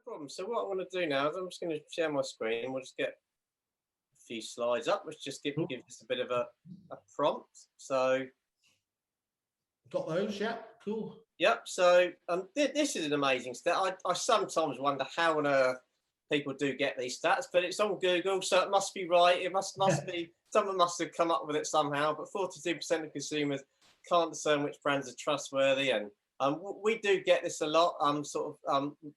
problem. So what I want to do now is I'm just going to share my screen and we'll just get a few slides up, which just give us a bit of a prompt. So got those, yeah, cool. Yep. So this is an amazing stat. I sometimes wonder how on earth people do get these stats, but it's on Google, so it must be right. It must be someone must have come up with it somehow. But 42% of consumers can't discern which brands are trustworthy, and we do get this a lot.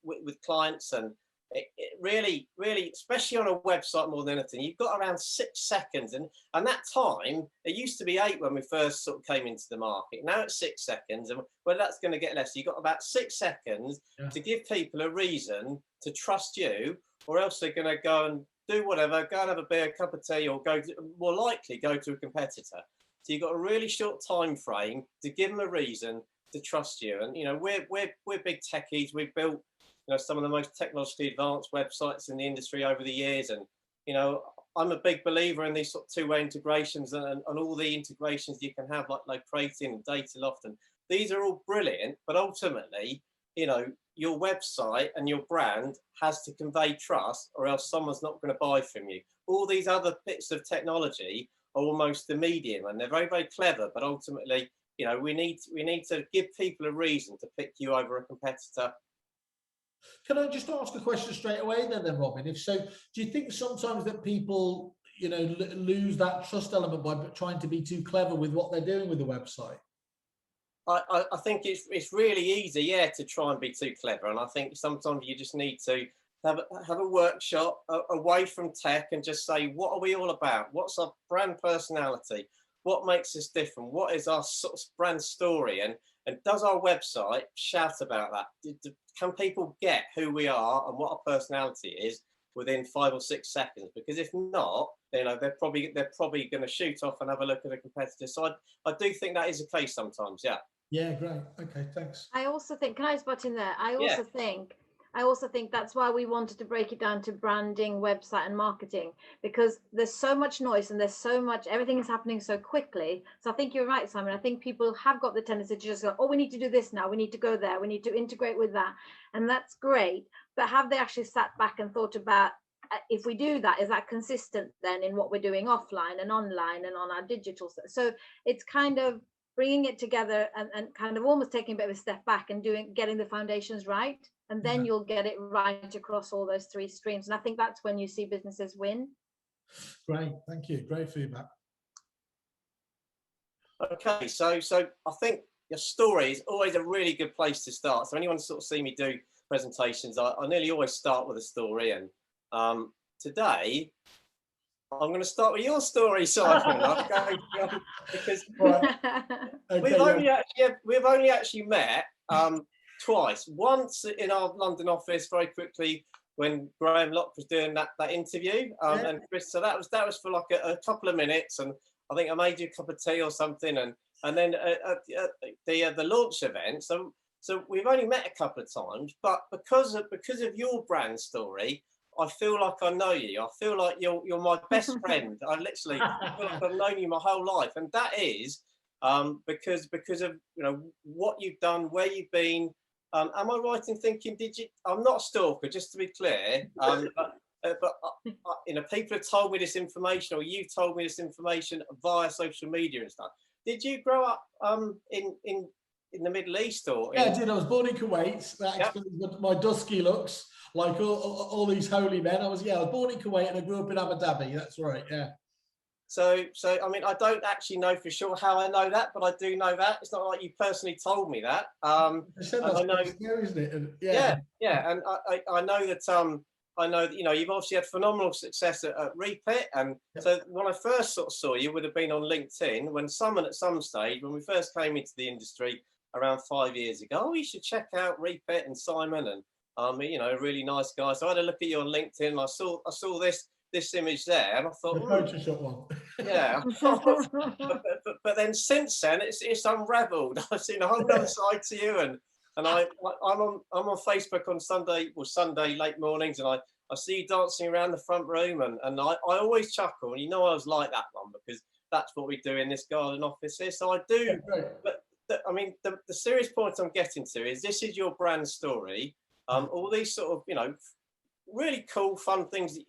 With clients, and it really, especially on a website more than anything, you've got around 6 seconds, and that time it used to be 8 when we first sort of came into the market. Now it's 6 seconds, and well, that's going to get less. You've got about 6 seconds to give people a reason to trust you, or else they're going to go and do whatever, go and have a beer, a cup of tea, or more likely go to a competitor. So you've got a really short time frame to give them a reason to trust you. And we're big techies. We've built some of the most technologically advanced websites in the industry over the years, and I'm a big believer in these sort of two-way integrations and all the integrations you can have, like Locating and Dataloft, and these are all brilliant. But ultimately, your website and your brand has to convey trust, or else someone's not going to buy from you. All these other bits of technology are almost the medium, and they're very, very clever. But ultimately, we need to give people a reason to pick you over a competitor. Can I just ask a question straight away then, Robin? If so, do you think sometimes that people, lose that trust element by trying to be too clever with what they're doing with the website? I think it's really easy, yeah, to try and be too clever, and I think sometimes you just need to have a workshop away from tech and just say, what are we all about? What's our brand personality? What makes us different? What is our sort of brand story? And does our website shout about that? Can people get who we are and what our personality is within 5 or 6 seconds? Because if not, they're probably going to shoot off and have a look at a competitor. So I do think that is the case sometimes. Yeah. Yeah, great. Okay, thanks. I also think, can I just butt in there? I also think that's why we wanted to break it down to branding, website and marketing, because there's so much noise and there's so much, everything is happening so quickly. So I think you're right, Simon. I think people have got the tendency to just go, oh, we need to do this now. We need to go there. We need to integrate with that. And that's great. But have they actually sat back and thought about, if we do that, is that consistent then in what we're doing offline and online and on our digital? So it's kind of bringing it together and kind of almost taking a bit of a step back and getting the foundations right. And then you'll get it right across all those 3 streams. And I think that's when you see businesses win. Great, thank you. Great feedback. Okay, so I think your story is always a really good place to start. So anyone sort of see me do presentations, I nearly always start with a story. And today, I'm going to start with your story, Simon. Because we've only actually met twice. Once in our London office, very quickly, when Graham Locke was doing that interview, and Chris. So that was for like a couple of minutes, and I think I made you a cup of tea or something, and then the launch event. So we've only met a couple of times, but because of your brand story, I feel like I know you. I feel like you're my best friend. I literally feel like I've known you my whole life, and that is because of what you've done, where you've been. Am I right in thinking? I'm not a stalker, just to be clear. But people have told me this information, or you've told me this information via social media and stuff. Did you grow up in the Middle East, or? Yeah, I did. I was born in Kuwait. That explains my dusky looks, like all these holy men. I was born in Kuwait and I grew up in Abu Dhabi. That's right. Yeah. So I mean, I don't actually know for sure how I know that, but I do know that. It's not like you personally told me that. I know, isn't it? And, yeah, and I know that you've obviously had phenomenal success at Repit, and so when I first sort of saw you, would have been on LinkedIn when someone at some stage, when we first came into the industry around 5 years ago, oh, you should check out Repit and Simon, and a really nice guy. So I had a look at you on LinkedIn, and I saw this image there, and I thought, the Photoshop one. Yeah. but then since then it's unravelled. I've seen a whole other side to you, and I'm on Facebook on Sunday late mornings, and I see you dancing around the front room, and I always chuckle, and I was like that one, because that's what we do in this garden office here. So I do, but I mean the serious point I'm getting to is this is your brand story. all these sort of, you know, really cool, fun things that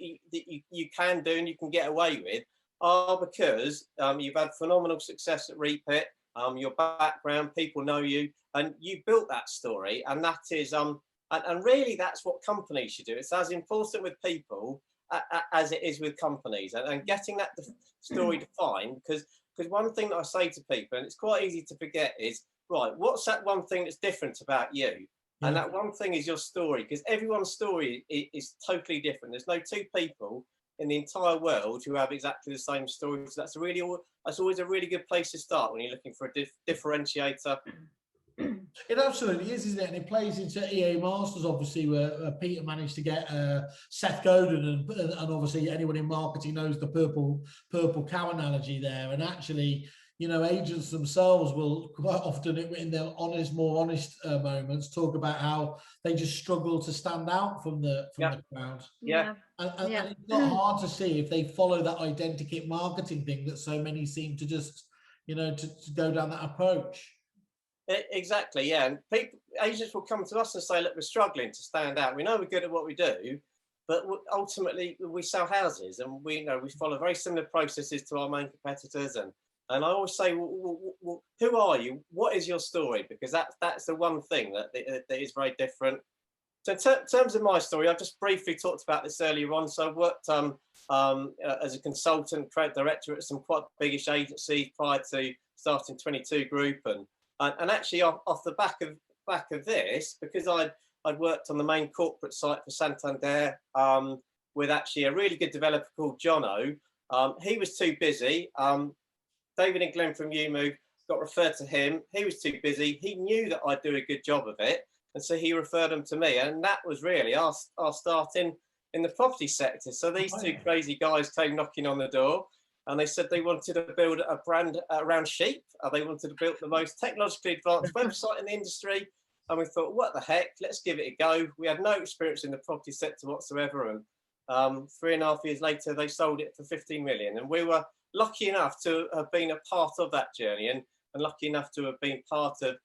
you can do and you can get away with are because you've had phenomenal success at Repeat, your background, people know you, and you built that story, and that is and really that's what companies should do. It's as important with people as it is with companies, and getting that story defined, because one thing that I say to people, and it's quite easy to forget, is right, what's that one thing that's different about you? And that one thing is your story, because everyone's story is totally different. There's no two people in the entire world who have exactly the same story. So that's always a really good place to start when you're looking for a differentiator. It absolutely is, isn't it? And it plays into EA Masters, obviously, where Peter managed to get Seth Godin, and obviously anyone in marketing knows the purple cow analogy there. And actually, you know, agents themselves will quite often, in their more honest moments, talk about how they just struggle to stand out from the crowd. And it's not hard to see if they follow that identikit marketing thing that so many seem to just, you know, to go down that approach. Exactly, yeah. And agents will come to us and say, look, we're struggling to stand out. We know we're good at what we do, but ultimately we sell houses, and we follow very similar processes to our main competitors. And I always say, well, who are you? What is your story? Because that's the one thing that is very different. So in terms of my story, I've just briefly talked about this earlier on. So I worked as a consultant, creative director at some quite biggish agencies prior to starting 22 Group, and actually off the back of this, because I'd worked on the main corporate site for Santander with actually a really good developer called Jono. He was too busy. David and Glenn from UMove got referred to him. He was too busy. He knew that I'd do a good job of it, and so he referred them to me. And that was really our start in the property sector. So these two crazy guys came knocking on the door, and they said they wanted to build a brand around sheep. They wanted to build the most technologically advanced website in the industry. And we thought, what the heck, let's give it a go. We had no experience in the property sector whatsoever. And 3.5 years later, they sold it for 15 million. And we were lucky enough to have been a part of that journey, and lucky enough to have been part of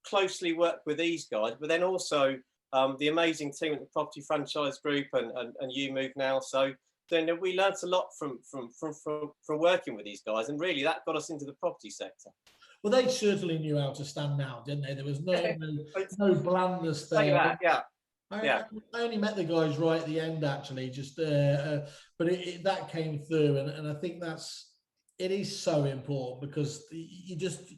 closely worked with these guys, but then also the amazing team at the Property Franchise Group and UMove now. So then we learned a lot from working with these guys, and really that got us into the property sector. Well, they certainly knew how to stand out, didn't they? There was no blandness there. I only met the guys right at the end, actually, just but that came through, and I think it is so important, because you just,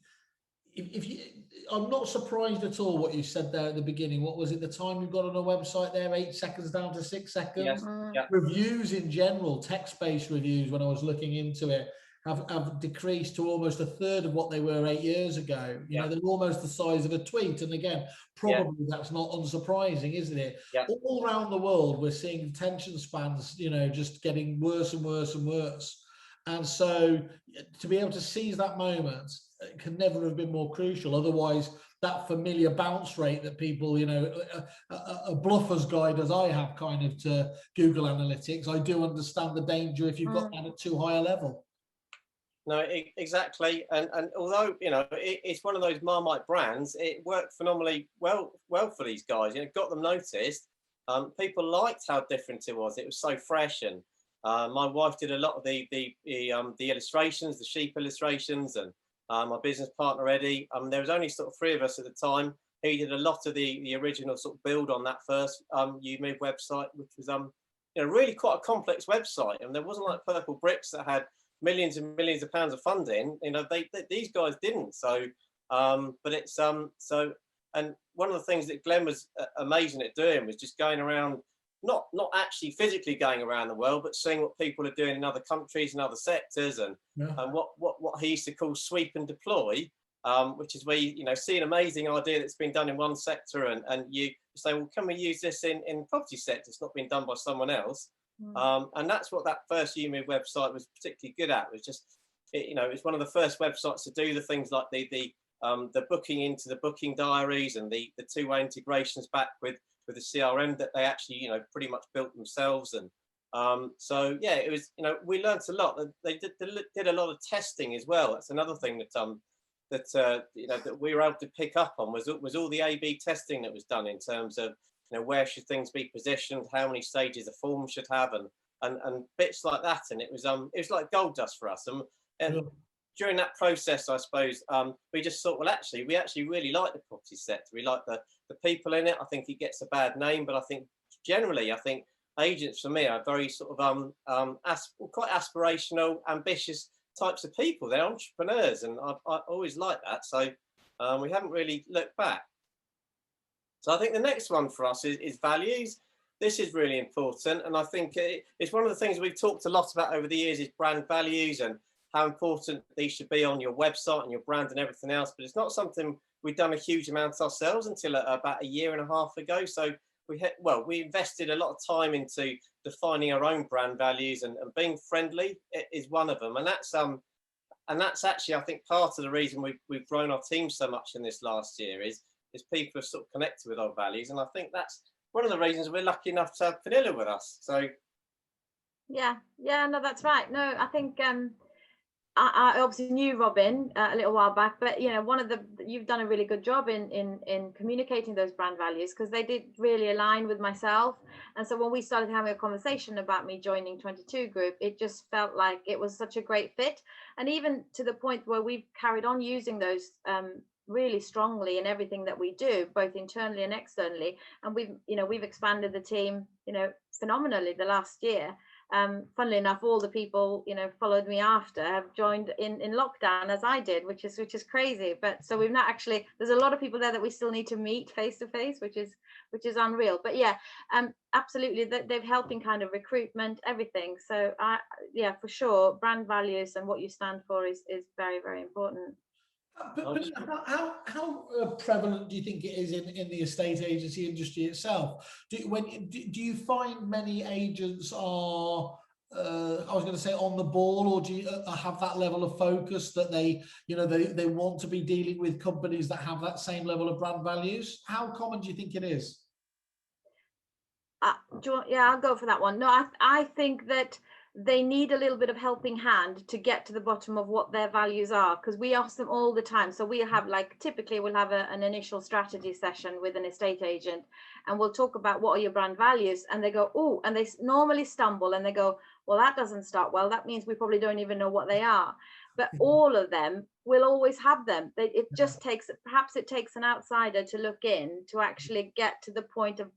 I'm not surprised at all what you said there at the beginning. What was it, the time you got on a website there, 8 seconds down to 6 seconds? Yes. Reviews in general, text-based reviews, when I was looking into it, have decreased to almost a third of what they were 8 years ago. You know, they're almost the size of a tweet. And again, probably that's not unsurprising, isn't it? All around the world, we're seeing attention spans, you know, just getting worse and worse and worse. And so to be able to seize that moment can never have been more crucial. Otherwise, that familiar bounce rate that people, you know, a bluffer's guide as I have kind of to Google Analytics, I do understand the danger if you've got that at too high a level. No, exactly. And although, you know, it's one of those Marmite brands, it worked phenomenally well for these guys. You know, got them noticed. People liked how different it was. It was so fresh, and my wife did a lot of the illustrations, the sheep illustrations, and my business partner Eddie. There was only sort of 3 of us at the time. He did a lot of the original sort of build on that first UMove website, which was you know, really quite a complex website, and there wasn't like Purple Bricks that had millions and millions of pounds of funding. You know, these guys didn't. So, but it's so. And one of the things that Glenn was amazing at doing was just going around, not actually physically going around the world, but seeing what people are doing in other countries and other sectors, and what he used to call sweep and deploy, which is where you know, see an amazing idea that's been done in one sector, and you say, well, can we use this in the property sector? It's not been done by someone else. And that's what that first UMove website was particularly good at. Was just, you know, it's one of the first websites to do the things like the booking into the booking diaries, and the 2-way integrations back with the CRM that they actually, you know, pretty much built themselves. And so yeah, it was, you know, we learned a lot. They did a lot of testing as well. That's another thing that that we were able to pick up on was all the A/B testing that was done in terms of where should things be positioned, how many stages a form should have, and bits like that. And it was like gold dust for us. And during that process, I suppose we just thought, well, actually, we actually really like the property sector. We like the people in it. I think it gets a bad name, but I think generally, agents for me are very sort of quite aspirational, ambitious types of people. They're entrepreneurs, and I always like that. So we haven't really looked back. So I think the next one for us is values. This is really important, and I think it's one of the things we've talked a lot about over the years is brand values and how important these should be on your website and your brand and everything else. But it's not something we've done a huge amount ourselves until about a year and a half ago. So we invested a lot of time into defining our own brand values, and being friendly is one of them. And that's actually, I think, part of the reason we've grown our team so much in this last year is people have sort of connected with our values. And I think that's one of the reasons we're lucky enough to have Vanilla with us. So yeah, no, that's right. No, I think I obviously knew Robin a little while back, but you've done a really good job in communicating those brand values, because they did really align with myself. And so when we started having a conversation about me joining 22 Group, it just felt like it was such a great fit. And even to the point where we've carried on using those really strongly in everything that we do, both internally and externally. And we've expanded the team phenomenally the last year. Funnily enough, all the people followed me after have joined in lockdown, as I did, which is crazy. But so we've not actually, there's a lot of people there that we still need to meet face to face, which is unreal. But yeah, absolutely, they've helped in kind of recruitment, everything. So for sure, brand values and what you stand for is very, very important. But how prevalent do you think it is in the estate agency industry itself? Do you find many agents are, I was going to say, on the ball, or do you have that level of focus that they want to be dealing with companies that have that same level of brand values? How common do you think it is? I'll go for that one. No, I think that they need a little bit of helping hand to get to the bottom of what their values are, because we ask them all the time. So we have typically we'll have an initial strategy session with an estate agent, and we'll talk about what are your brand values, and they go, oh, and they normally stumble and they go, well, that doesn't start well. That means we probably don't even know what they are. But all of them will always have them. It just takes an outsider to look in to actually get to the point of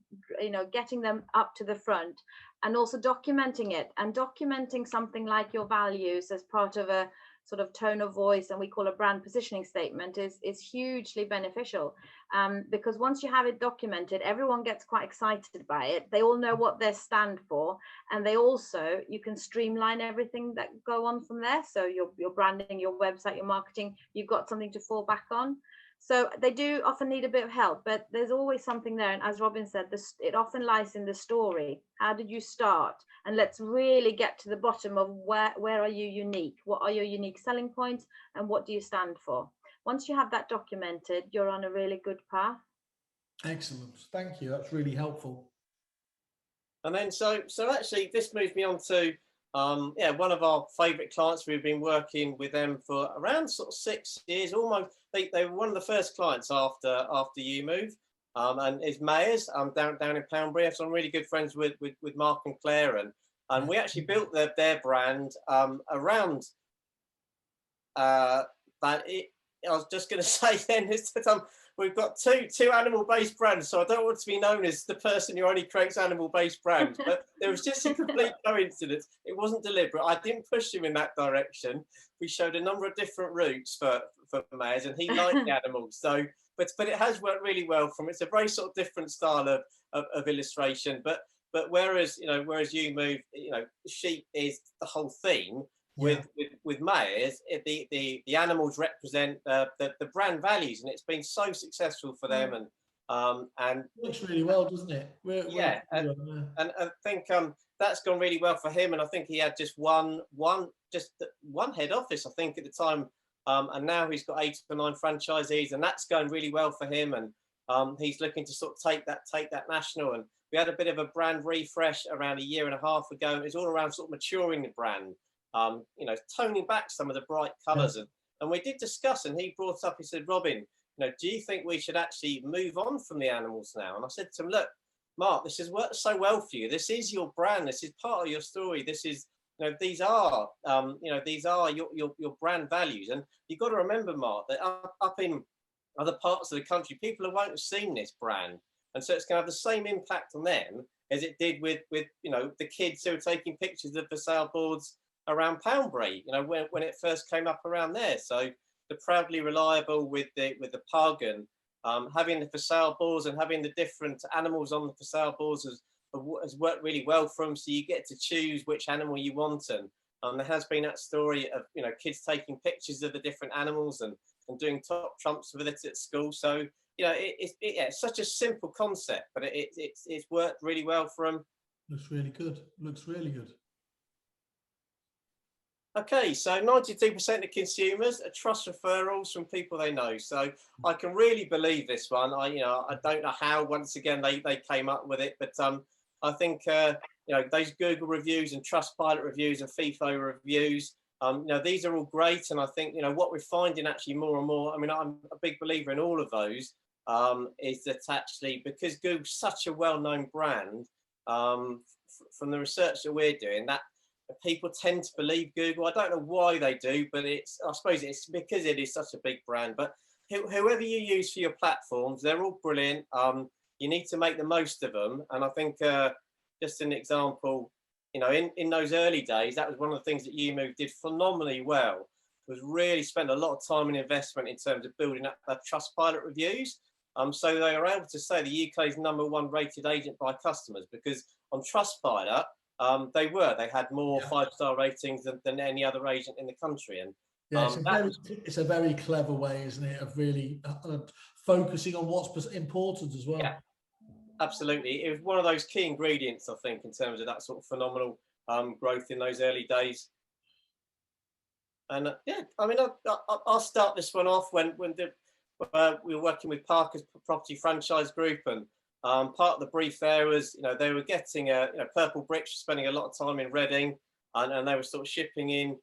getting them up to the front, and also documenting it, and documenting something like your values as part of a sort of tone of voice, and we call a brand positioning statement, is hugely beneficial, because once you have it documented, everyone gets quite excited by it. They all know what they stand for, and you can streamline everything that go on from there. So your branding, your website, your marketing, you've got something to fall back on. So they do often need a bit of help, but there's always something there. And as Robin said, it often lies in the story. How did you start? And let's really get to the bottom of where are you unique? What are your unique selling points? And what do you stand for? Once you have that documented, you're on a really good path. Excellent. Thank you. That's really helpful. And then so actually this moves me on to one of our favourite clients. We've been working with them for around sort of 6 years, almost. They were one of the first clients after you move, and is Mayors down in Poundbury. So I'm really good friends with Mark and Claire, and we actually built their brand around that. I was just going to say then is that we've got two animal-based brands, so I don't want to be known as the person who only creates animal-based brands. But there was just a complete coincidence. It wasn't deliberate. I didn't push him in that direction. We showed a number of different routes for Mayors, and he liked the animals. So, but it has worked really well for him. It's a very sort of different style of illustration. But whereas you move, sheep is the whole theme. With Mayors, the animals represent the brand values, and it's been so successful for them. And looks really well, doesn't it? And I think that's gone really well for him. And I think he had just one head office, I think, at the time, and now he's got 8 or 9 franchisees, and that's going really well for him. And he's looking to sort of take that national. And we had a bit of a brand refresh around a year and a half ago. It was all around sort of maturing the brand. Toning back some of the bright colours And we did discuss, and he brought up, he said, Robin, do you think we should actually move on from the animals now? And I said to him, look, Mark, this has worked so well for you. This is your brand. This is part of your story. This is, these are, these are your brand values. And you've got to remember, Mark, that up in other parts of the country, people won't have seen this brand. And so it's going to have the same impact on them as it did with the kids who were taking pictures of for sale boards around Poundbury, when it first came up around there. So the Proudly Reliable with the pug, and having the for sale boards and having the different animals on the for sale boards has worked really well for them. So you get to choose which animal you want, and there has been that story of kids taking pictures of the different animals and doing top trumps with it at school. So it's such a simple concept, but it's worked really well for them. Looks really good. Looks really good. Okay, so 92% of consumers trust referrals from people they know. So I can really believe this one. I don't know how, once again, they came up with it, but I think those Google reviews and Trustpilot reviews and FIFO reviews, these are all great. And I think what we're finding actually more and more. I mean, I'm a big believer in all of those. Is that actually, because Google's such a well-known brand, from the research that we're doing, that people tend to believe Google. I don't know why they do, but I suppose it's because it is such a big brand. But whoever you use for your platforms, they're all brilliant. You need to make the most of them. And I think just an example, in those early days, that was one of the things that YouMove did phenomenally well, was really spend a lot of time and investment in terms of building up their Trustpilot reviews. So they were able to say the UK's #1 rated agent by customers, because on Trustpilot, they had more 5-star ratings than any other agent in the country. And it's a very clever way, isn't it, of really focusing on what's important as well. Yeah, absolutely. It was one of those key ingredients, I think, in terms of that sort of phenomenal growth in those early days. And I mean, I'll start this one off when we were working with Parker's Property Franchise Group, and part of the brief there was, they were getting Purple Bricks, spending a lot of time in Reading, and they were sort of shipping in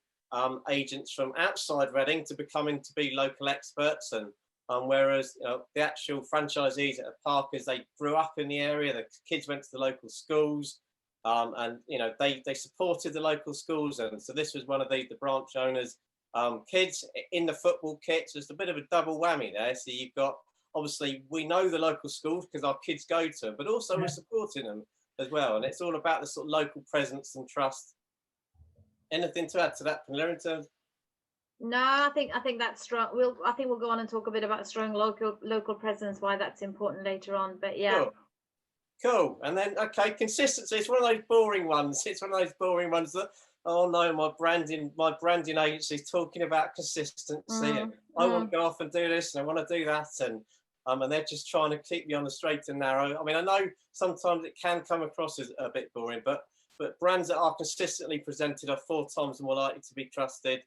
agents from outside Reading to be local experts, and whereas the actual franchisees at Parker's, they grew up in the area, the kids went to the local schools, and they supported the local schools, and so this was one of the branch owners' kids in the football kits. There's a bit of a double whammy there. So you've got, obviously, we know the local schools because our kids go to them, but also we're supporting them as well. And it's all about the sort of local presence and trust. Anything to add to that, Pamela, in terms? No, I think that's strong. I think we'll go on and talk a bit about strong local presence, why that's important later on. But yeah. Cool. And then, okay, consistency. It's one of those boring ones. It's one of those boring ones that, oh no, my branding agency is talking about consistency, and I want to go off and do this, and I want to do that, and they're just trying to keep me on the straight and narrow. I mean, I know sometimes it can come across as a bit boring, but brands that are consistently presented are 4 times more likely to be trusted.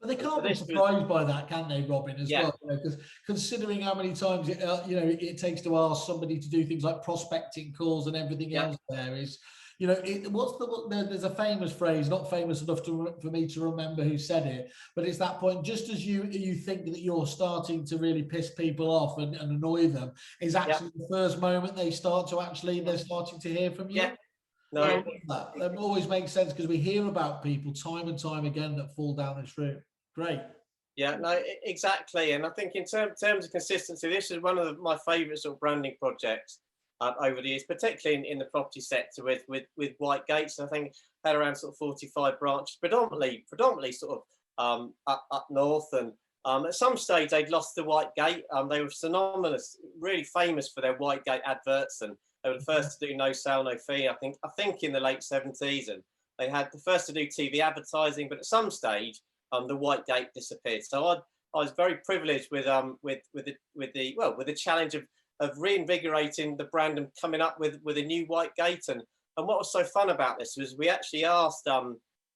But they can't be surprised by that, can they, Robin, as well? Because considering how many times it takes to ask somebody to do things like prospecting calls and everything else, there is, there's a famous phrase, not famous enough for me to remember who said it, but it's that point, just as you think that you're starting to really piss people off and annoy them, is actually the first moment they're starting to hear from you. No, that always makes sense, because we hear about people time and time again that fall down this route. Great. Yeah, no, exactly. And I think in terms of consistency, this is one of my favourite sort of branding projects over the years, particularly in the property sector with White Gates. I think had around sort of 45 branches, predominantly sort of up north. And at some stage they'd lost the White Gate. They were synonymous, really famous for their White Gate adverts, and they were the first to do no sale, no fee. I think in the late 70s, and they had the first to do TV advertising. But at some stage, the White Gate disappeared. So I was very privileged with the challenge of reinvigorating the brand and coming up with a new White Gate. And what was so fun about this was we actually asked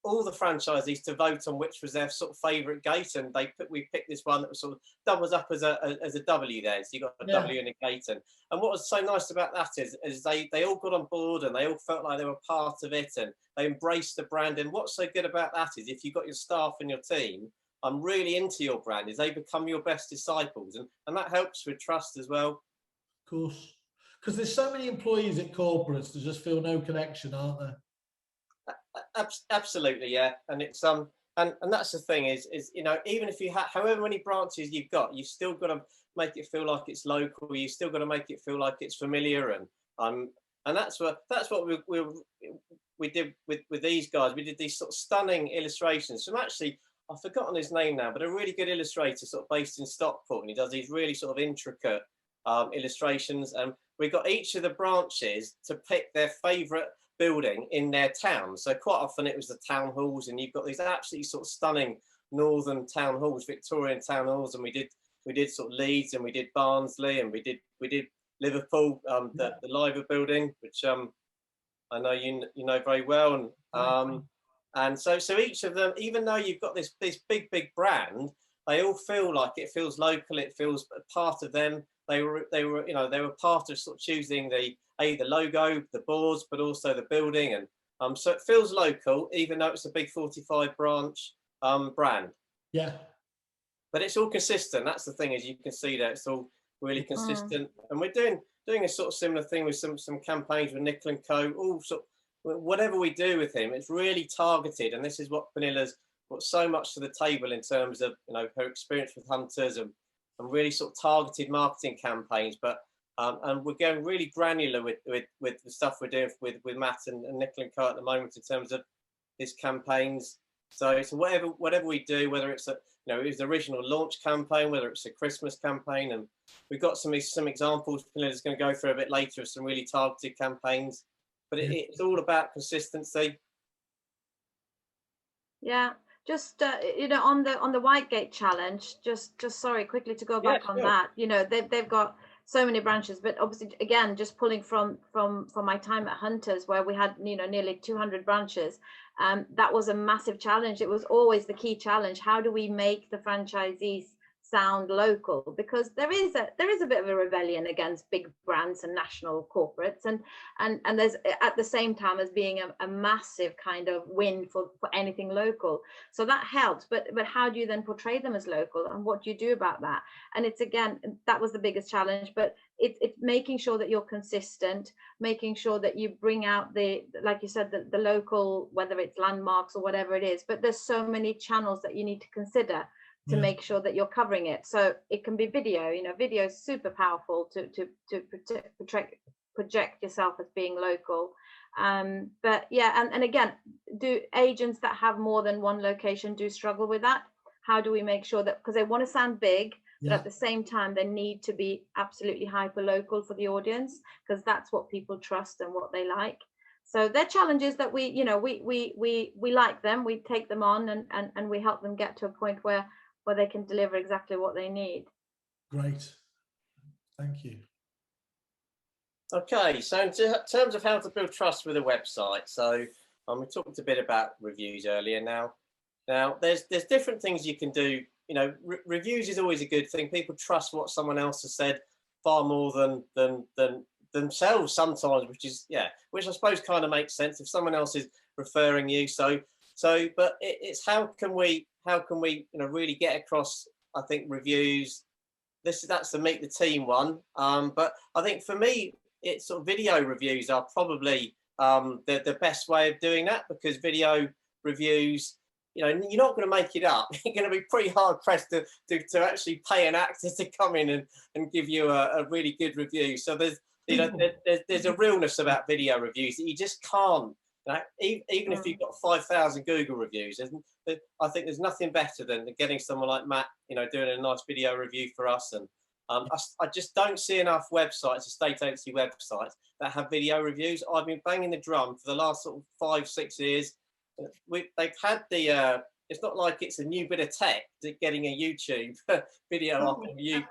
all the franchisees to vote on which was their sort of favourite gate, and we picked this one that was sort of doubles up as a W there, so you got a W and a gate. And what was so nice about that is they all got on board, and they all felt like they were part of it, and they embraced the brand. And what's so good about that is if you've got your staff and your team I'm really into your brand, is they become your best disciples, and that helps with trust as well. Of course, because there's so many employees at corporates that just feel no connection, aren't there? Absolutely, yeah. And it's and that's the thing is you know, even if you have however many branches you've got, you've still got to make it feel like it's local. You still got to make it feel like it's familiar, and that's what we did with these guys. We did these sort of stunning illustrations from, actually, I've forgotten his name now, but a really good illustrator sort of based in Stockport, and he does these really sort of intricate illustrations. And we got each of the branches to pick their favourite building in their town. So quite often it was the town halls, and you've got these absolutely sort of stunning northern town halls, Victorian town halls, and we did sort of Leeds, and we did Barnsley, and we did Liverpool, the Liver building, which I know you know very well, and so each of them, even though you've got this big brand, they all feel like it feels local. It feels part of them. They were you know, they were part of sort of choosing the logo, the boards, but also the building, and so it feels local, even though it's a big 45 branch brand. Yeah. But it's all consistent. That's the thing, as you can see there, it's all really consistent. And we're doing a sort of similar thing with some campaigns with Nickel & Co. All sort of, whatever we do with him, it's really targeted. And this is what Penilla's brought so much to the table in terms of, you know, her experience with hunters and really sort of targeted marketing campaigns. But and we're going really granular with the stuff we're doing with Matt and Nickel & Co. at the moment in terms of his campaigns. So whatever we do, whether it's his original launch campaign, whether it's a Christmas campaign, and we've got some examples Penilla's going to go through a bit later of some really targeted campaigns. But it's all about consistency. Yeah, just on the Whitegate challenge, just sorry, quickly to go back on that. You know, they've got so many branches, but obviously, again, just pulling from my time at Hunters, where we had, you know, nearly 200 branches. That was a massive challenge. It was always the key challenge. How do we make the franchisees sound local? Because there is a bit of a rebellion against big brands and national corporates, and there's, at the same time, as being a massive kind of win for anything local. So that helps, but how do you then portray them as local, and what do you do about that? And it's, again, that was the biggest challenge, but it's making sure that you're consistent, making sure that you bring out like you said, the local, whether it's landmarks or whatever it is. But there's so many channels that you need to consider to make sure that you're covering it. So it can be video. You know, video is super powerful to project yourself as being local. But yeah, and again, do agents that have more than one location do struggle with that? How do we make sure that, because they want to sound big, but at the same time they need to be absolutely hyper local for the audience, because that's what people trust and what they like. So they're challenges that we like them, we take them on, and we help them get to a point where they can deliver exactly what they need. Great, thank you. Okay, so in terms of how to build trust with a website, so we talked a bit about reviews earlier. Now there's different things you can do. You know, reviews is always a good thing. People trust what someone else has said far more than themselves sometimes, which I suppose kind of makes sense if someone else is referring you. But it's how can we really get across, I think, reviews. That's the meet the team one. But I think for me, it's sort of video reviews are probably the best way of doing that, because video reviews, you know, you're not going to make it up. You're going to be pretty hard pressed to actually pay an actor to come in and give you a really good review. So there's a realness about video reviews that you just can't. You know, even if you've got 5,000 Google reviews, I think there's nothing better than getting someone like Matt, you know, doing a nice video review for us. And I just don't see enough websites, estate agency websites, that have video reviews. I've been banging the drum for the last sort of 5-6 years. They've had it's not like it's a new bit of tech, getting a YouTube video up on you.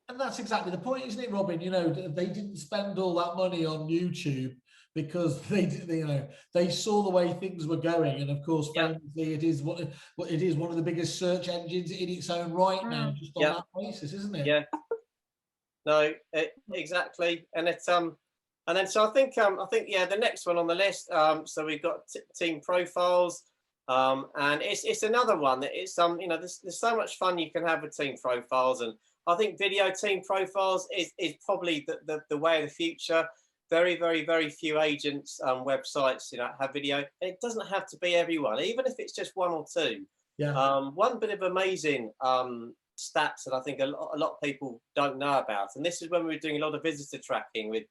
And that's exactly the point, isn't it, Robin? You know, they didn't spend all that money on YouTube because they saw the way things were going, and of course, famously, it is one of the biggest search engines in its own right now, just on that basis, isn't it? Yeah. No, exactly, and it's and then so I think the next one on the list. So we've got team profiles. And it's another one that it's you know, there's so much fun you can have with team profiles, and I think video team profiles is probably the way of the future. Very few agents websites, you know, have video. It doesn't have to be everyone, even if it's just one or two. Yeah. One bit of amazing stats that I think a lot of people don't know about, and this is when we were doing a lot of visitor tracking with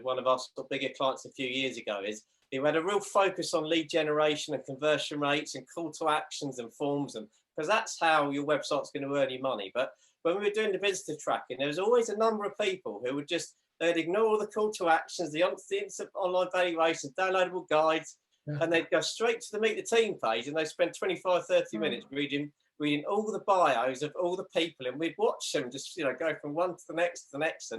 one of our sort of bigger clients a few years ago, is we had a real focus on lead generation and conversion rates and call to actions and forms, and because that's how your website's going to earn you money. But when we were doing the visitor tracking, there was always a number of people who would just, they'd ignore all the call to actions, the instant online valuations, downloadable guides, and they'd go straight to the meet the team page, and they'd spend 25-30 minutes reading all the bios of all the people, and we'd watch them just, you know, go from one to the next,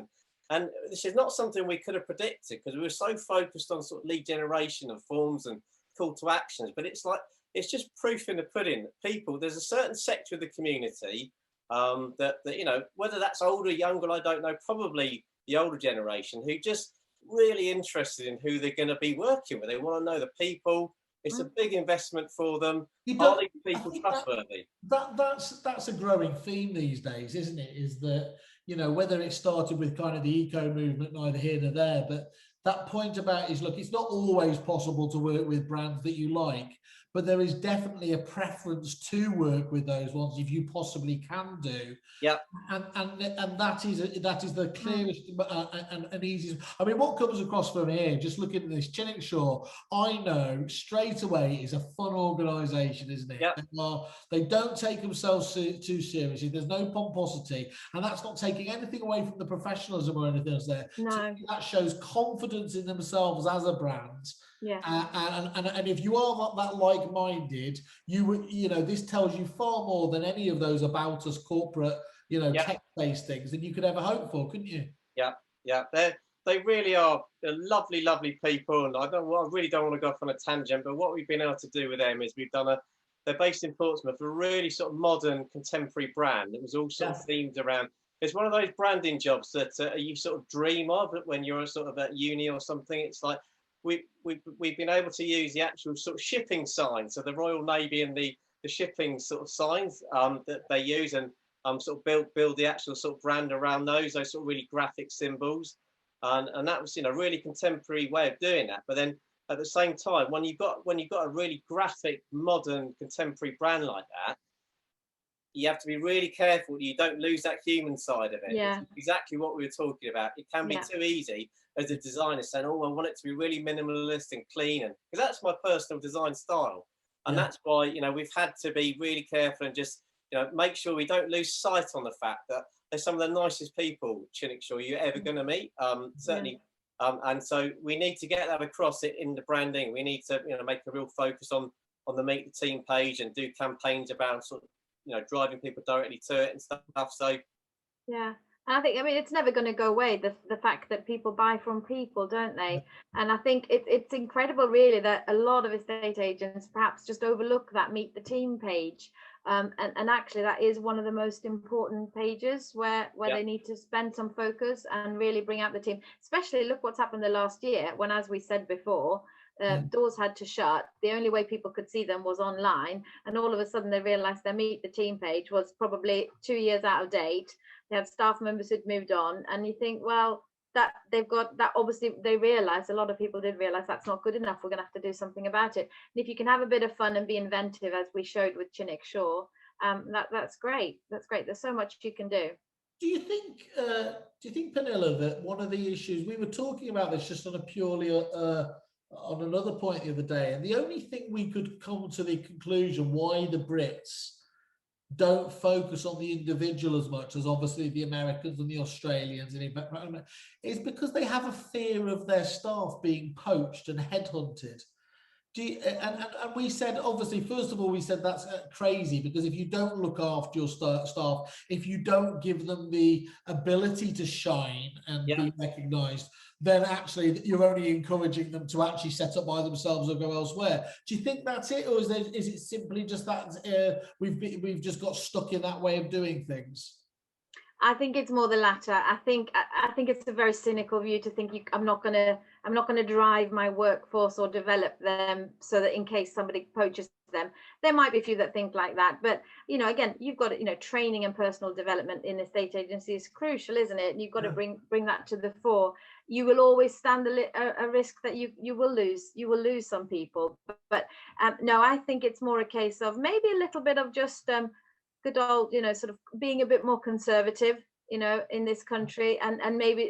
and this is not something we could have predicted because we were so focused on sort of lead generation and forms and call to actions. But it's like, it's just proof in the pudding that people, there's a certain sector of the community that you know, whether that's older, younger, I don't know, probably the older generation, who just really interested in who they're going to be working with. They want to know the people. It's a big investment for them. Are these people trustworthy? That's a growing theme these days, isn't it? Is that, you know, whether it started with kind of the eco movement, neither here nor there, but that point about is, look, it's not always possible to work with brands that you like, but there is definitely a preference to work with those ones if you possibly can do. Yeah. And that is the clearest and easiest. I mean, what comes across from here, just looking at this, Chinnexhaw, I know straight away is a fun organisation, isn't it? Yeah. They don't take themselves too seriously. There's no pomposity, and that's not taking anything away from the professionalism or anything else there. No. So that shows confidence in themselves as a brand. Yeah. And if you are that like-minded, you know, this tells you far more than any of those about us corporate, you know, tech-based things that you could ever hope for, couldn't you? Yeah. They really are lovely people, and I really don't want to go off on a tangent, but what we've been able to do with them is they're based in Portsmouth, a really sort of modern contemporary brand that was all sort of themed around. It's one of those branding jobs that you sort of dream of when you're sort of at uni or something. It's like we've been able to use the actual sort of shipping signs, so the Royal Navy and the shipping sort of signs that they use, and sort of build the actual sort of brand around those sort of really graphic symbols, and that was, you know, really contemporary way of doing that. But then at the same time, when you've got a really graphic, modern, contemporary brand like that, you have to be really careful that you don't lose that human side of it. Yeah. It's exactly what we were talking about. It can be too easy as a designer saying, oh, I want it to be really minimalist and clean, and because that's my personal design style. And that's why, you know, we've had to be really careful and just, you know, make sure we don't lose sight on the fact that they're some of the nicest people, Chinnexhaw, you're ever going to meet. Certainly. And so we need to get that across it in the branding. We need to, you know, make a real focus on the Meet the Team page and do campaigns about sort of, you know, driving people directly to it and stuff. So yeah, I mean, it's never going to go away, the fact that people buy from people, don't they? And I think it's incredible, really, that a lot of estate agents perhaps just overlook that Meet the Team page, and actually that is one of the most important pages where they need to spend some focus and really bring out the team. Especially, look what's happened the last year when, as we said before, doors had to shut. The only way people could see them was online, and all of a sudden they realized their Meet the Team page was probably 2 years out of date. They had staff members who'd moved on, and you think, well, that they've got that. Obviously they realized, a lot of people did realize, that's not good enough, we're gonna have to do something about it. And if you can have a bit of fun and be inventive, as we showed with Chinnexhaw, that's great. There's so much you can do. Do you think, Pernilla, that one of the issues, we were talking about this just on a purely on another point the other day, and the only thing we could come to the conclusion why the Brits don't focus on the individual as much as obviously the Americans and the Australians is because they have a fear of their staff being poached and headhunted. And we said, obviously, first of all, we said that's crazy, because if you don't look after your staff, if you don't give them the ability to shine and be recognised, then actually you're only encouraging them to actually set up by themselves or go elsewhere. Do you think that's it, or is it simply just that we've just got stuck in that way of doing things? I think it's more the latter. I think it's a very cynical view to think I'm not going to drive my workforce or develop them so that in case somebody poaches them. There might be a few that think like that, but again, you've got training and personal development in estate agency is crucial, isn't it? And you've got to bring that to the fore. You will always stand a risk that you will lose some people, but no, I think it's more a case of maybe a little bit of just good old sort of being a bit more conservative in this country, and maybe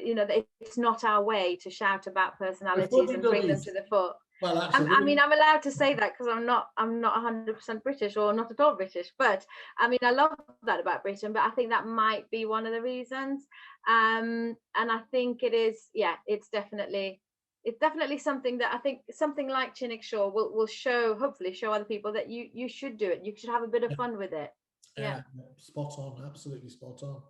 it's not our way to shout about personalities and bring them to the fore. Well, I mean, I'm allowed to say that because I'm not 100% British, or not at all British, but I mean, I love that about Britain, but I think that might be one of the reasons. And I think it is, it's definitely something that I think something like Chinnickshaw will hopefully show other people that you should do it. You should have a bit of fun with it. Yeah, spot on, absolutely spot on.